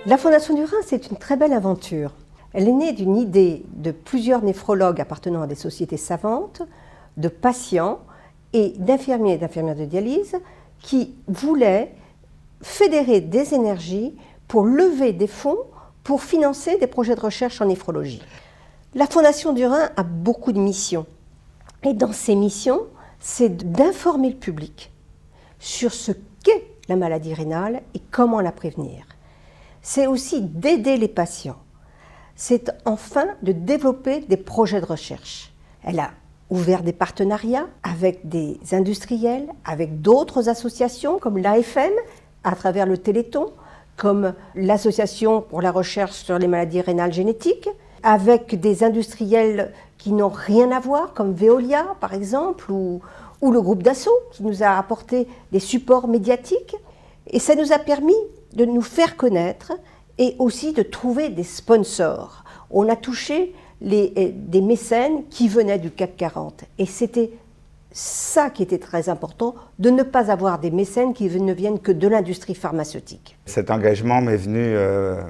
La Fondation du Rhin, c'est une très belle aventure. Elle est née d'une idée de plusieurs néphrologues appartenant à des sociétés savantes, de patients et d'infirmiers et d'infirmières de dialyse qui voulaient fédérer des énergies pour lever des fonds pour financer des projets de recherche en néphrologie. La Fondation du Rhin a beaucoup de missions. Et dans ces missions, c'est d'informer le public sur ce qu'est la maladie rénale et comment la prévenir. C'est aussi d'aider les patients. C'est enfin de développer des projets de recherche. Elle a ouvert des partenariats avec des industriels, avec d'autres associations comme l'AFM, à travers le Téléthon, comme l'Association pour la recherche sur les maladies rénales génétiques, avec des industriels qui n'ont rien à voir, comme Veolia par exemple, ou le groupe Dassault, qui nous a apporté des supports médiatiques. Et ça nous a permis de nous faire connaître et aussi de trouver des sponsors. On a touché des mécènes qui venaient du CAC 40. Et c'était ça qui était très important, de ne pas avoir des mécènes qui ne viennent que de l'industrie pharmaceutique. Cet engagement m'est venu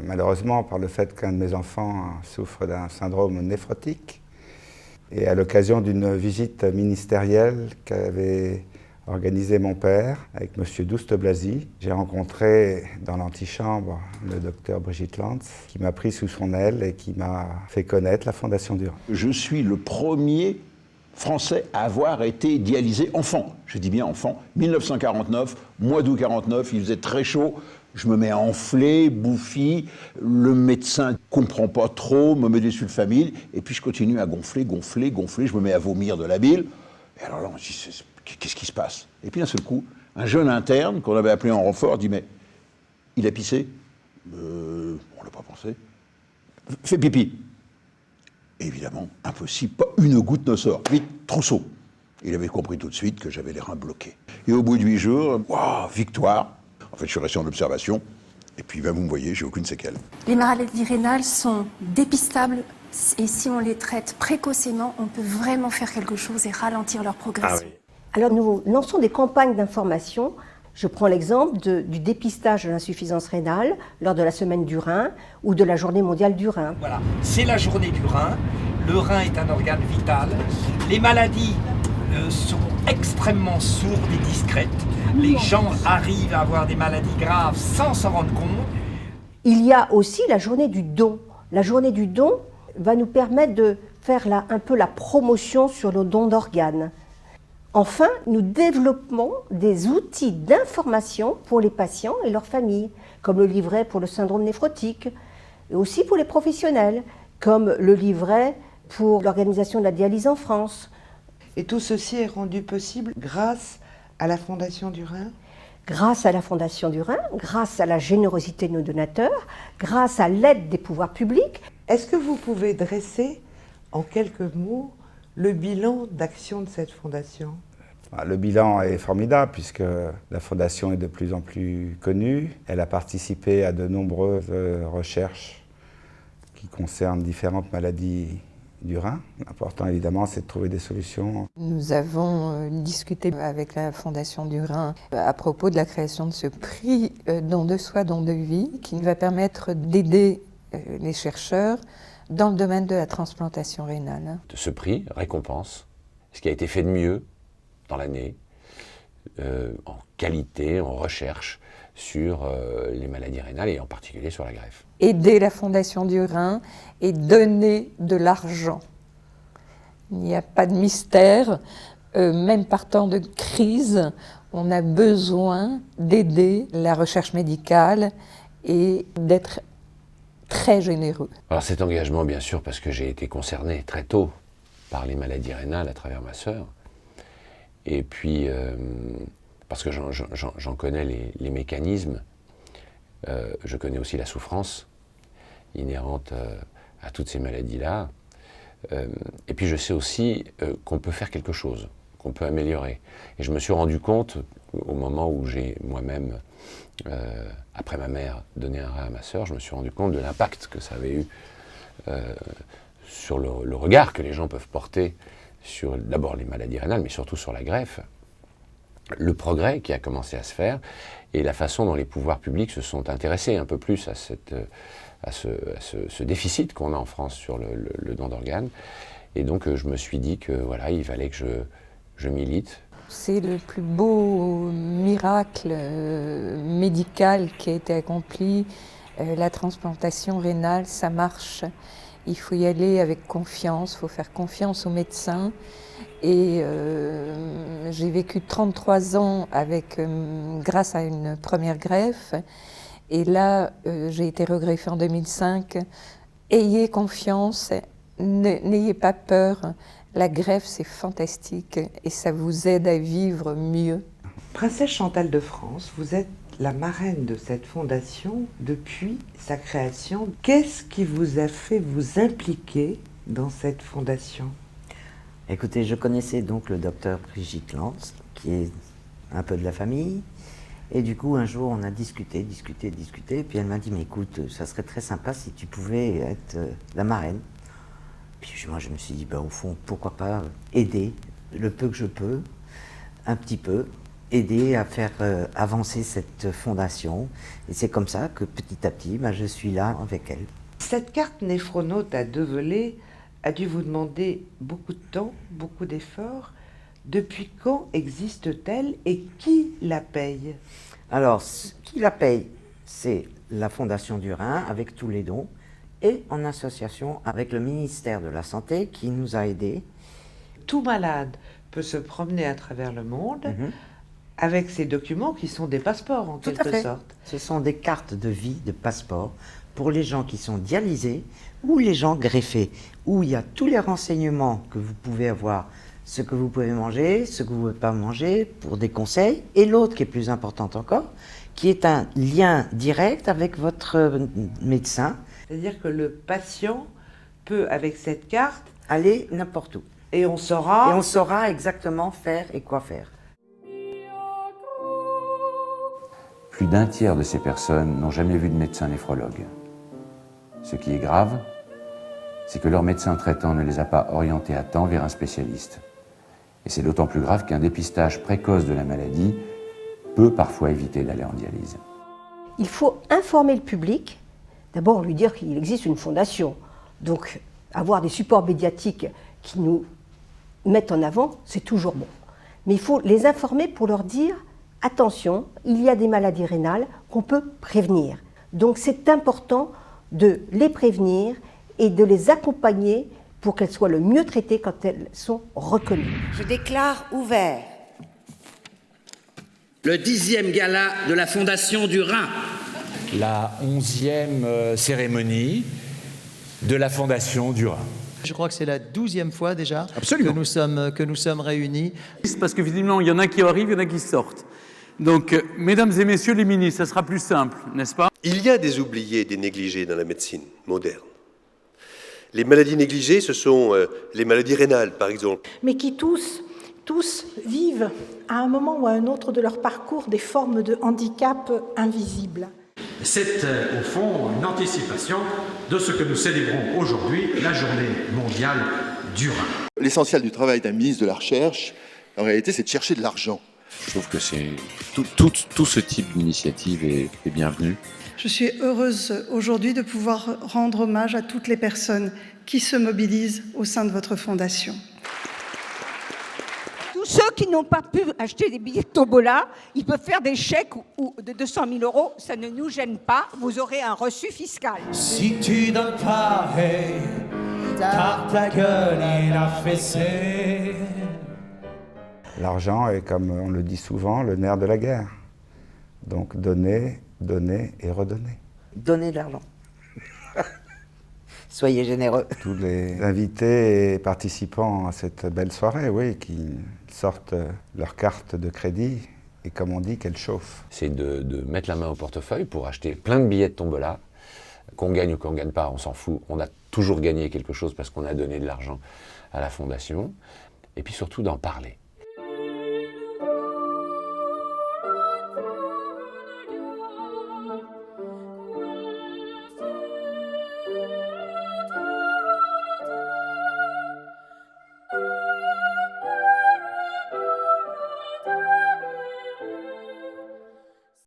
malheureusement par le fait qu'un de mes enfants souffre d'un syndrome néphrotique. Et à l'occasion d'une visite ministérielle qu'avait organisée mon père avec M. Douste-Blazy, j'ai rencontré dans l'antichambre le docteur Brigitte Lantz, qui m'a pris sous son aile et qui m'a fait connaître la Fondation du Rhin. Je suis le premier Français à avoir été dialysé enfant. Je dis bien enfant. 1949, mois d'août 49, il faisait très chaud. Je me mets à enfler, bouffi. Le médecin ne comprend pas trop, me met des sulfamide. Et puis je continue à gonfler. Je me mets à vomir de la bile. Et alors là, on se dit, qu'est-ce qui se passe? Et puis d'un seul coup, un jeune interne qu'on avait appelé en renfort dit, mais il a pissé? On l'a pas pensé. Fais pipi. Évidemment, impossible, pas une goutte ne sort. Vite, trousseau. Il avait compris tout de suite que j'avais les reins bloqués. Et au bout de 8 jours, waouh, victoire. En fait, je suis resté en observation. Et puis, ben, vous me voyez, j'ai aucune séquelle. Les maladies rénales sont dépistables. Et si on les traite précocement, on peut vraiment faire quelque chose et ralentir leur progression. Ah oui. Alors, nous lançons des campagnes d'information. Je prends l'exemple du dépistage de l'insuffisance rénale lors de la semaine du Rhin ou de la journée mondiale du Rhin. Voilà, c'est la journée du Rhin. Le rein est un organe vital. Les maladies sont extrêmement sourdes et discrètes. Les gens arrivent à avoir des maladies graves sans s'en rendre compte. Il y a aussi la journée du don. La journée du don va nous permettre de faire un peu la promotion sur nos dons d'organes. Enfin, nous développons des outils d'information pour les patients et leurs familles, comme le livret pour le syndrome néphrotique, et aussi pour les professionnels, comme le livret pour l'organisation de la dialyse en France. Et tout ceci est rendu possible grâce à la Fondation du Rhin? Grâce à la Fondation du Rhin, grâce à la générosité de nos donateurs, grâce à l'aide des pouvoirs publics. Est-ce que vous pouvez dresser en quelques mots le bilan d'action de cette fondation? Le bilan est formidable puisque la fondation est de plus en plus connue. Elle a participé à de nombreuses recherches qui concernent différentes maladies du rein. L'important évidemment c'est de trouver des solutions. Nous avons discuté avec la Fondation du Rhin à propos de la création de ce prix don de soi, don de vie qui va permettre d'aider les chercheurs dans le domaine de la transplantation rénale. Ce prix récompense ce qui a été fait de mieux dans l'année, en qualité, en recherche sur les maladies rénales et en particulier sur la greffe. Aider la Fondation du Rhin et donner de l'argent. Il n'y a pas de mystère, même par temps de crise, on a besoin d'aider la recherche médicale et d'être très généreux. Alors cet engagement, bien sûr, parce que j'ai été concerné très tôt par les maladies rénales à travers ma sœur, et puis parce que j'en connais les mécanismes, je connais aussi la souffrance inhérente à toutes ces maladies-là, et puis je sais aussi qu'on peut faire quelque chose, qu'on peut améliorer. Et je me suis rendu compte, au moment où j'ai moi-même, après ma mère, donné un rein à ma sœur, je me suis rendu compte de l'impact que ça avait eu sur le regard que les gens peuvent porter sur d'abord les maladies rénales, mais surtout sur la greffe. le progrès qui a commencé à se faire et la façon dont les pouvoirs publics se sont intéressés un peu plus à ce déficit qu'on a en France sur le don d'organes. Et donc je me suis dit que voilà, il fallait que je milite. C'est le plus beau miracle médical qui a été accompli. La transplantation rénale, ça marche. Il faut y aller avec confiance, il faut faire confiance aux médecins. Et j'ai vécu 33 ans grâce à une première greffe. Et là, j'ai été regreffée en 2005. Ayez confiance, n'ayez pas peur. La greffe, c'est fantastique et ça vous aide à vivre mieux. Princesse Chantal de France, vous êtes la marraine de cette fondation depuis sa création. Qu'est-ce qui vous a fait vous impliquer dans cette fondation? Écoutez, je connaissais donc le docteur Brigitte Lantz, qui est un peu de la famille. Et du coup, un jour, on a discuté. Et puis elle m'a dit, mais écoute, ça serait très sympa si tu pouvais être la marraine. Puis moi, je me suis dit, au fond, pourquoi pas aider le peu que je peux, un petit peu, aider à faire avancer cette fondation. Et c'est comme ça que petit à petit, je suis là avec elle. Cette carte néphronaute à 2 volets a dû vous demander beaucoup de temps, beaucoup d'efforts. Depuis quand existe-t-elle et qui la paye? Alors, qui la paye? C'est la Fondation du Rhin avec tous les dons et en association avec le ministère de la Santé qui nous a aidés. Tout malade peut se promener à travers le monde avec ces documents qui sont des passeports en quelque sorte. Ce sont des cartes de vie, de passeports pour les gens qui sont dialysés ou les gens greffés, où il y a tous les renseignements que vous pouvez avoir, ce que vous pouvez manger, ce que vous ne pouvez pas manger, pour des conseils, et l'autre qui est plus importante encore, qui est un lien direct avec votre médecin. C'est-à-dire que le patient peut, avec cette carte, aller n'importe où. Et on saura exactement faire et quoi faire. Plus d'un tiers de ces personnes n'ont jamais vu de médecin néphrologue. Ce qui est grave, c'est que leur médecin traitant ne les a pas orientés à temps vers un spécialiste. Et c'est d'autant plus grave qu'un dépistage précoce de la maladie peut parfois éviter d'aller en dialyse. Il faut informer le public, d'abord lui dire qu'il existe une fondation. Donc avoir des supports médiatiques qui nous mettent en avant, c'est toujours bon. Mais il faut les informer pour leur dire « Attention, il y a des maladies rénales qu'on peut prévenir ». Donc c'est important de les prévenir et de les accompagner pour qu'elles soient le mieux traitées quand elles sont reconnues. Je déclare ouvert le 10e gala de la Fondation du Rhin. La 11e cérémonie de la Fondation du Rhin. Je crois que c'est la 12e fois déjà que nous sommes réunis. Parce que visiblement, il y en a qui arrivent, il y en a qui sortent. Donc, mesdames et messieurs les ministres, ça sera plus simple, n'est-ce pas? Il y a des oubliés, des négligés dans la médecine moderne. Les maladies négligées, ce sont les maladies rénales, par exemple. Mais qui tous vivent à un moment ou à un autre de leur parcours des formes de handicap invisibles. C'est au fond une anticipation de ce que nous célébrons aujourd'hui, la journée mondiale du Rhin. L'essentiel du travail d'un ministre de la Recherche, en réalité, c'est de chercher de l'argent. Je trouve que tout ce type d'initiative est bienvenu. Je suis heureuse aujourd'hui de pouvoir rendre hommage à toutes les personnes qui se mobilisent au sein de votre fondation. Tous ceux qui n'ont pas pu acheter des billets de tombola, ils peuvent faire des chèques de 200 000 €, ça ne nous gêne pas, vous aurez un reçu fiscal. Si tu donnes pas, hey, tape ta gueule et la fessée. L'argent est, comme on le dit souvent, le nerf de la guerre. Donc donner, donner et redonner. Donnez de l'argent. Soyez généreux. Tous les invités et participants à cette belle soirée, oui, qui sortent leur carte de crédit et comme on dit, qu'elle chauffe. C'est de mettre la main au portefeuille pour acheter plein de billets de tombola. Qu'on gagne ou qu'on ne gagne pas, on s'en fout. On a toujours gagné quelque chose parce qu'on a donné de l'argent à la fondation. Et puis surtout d'en parler.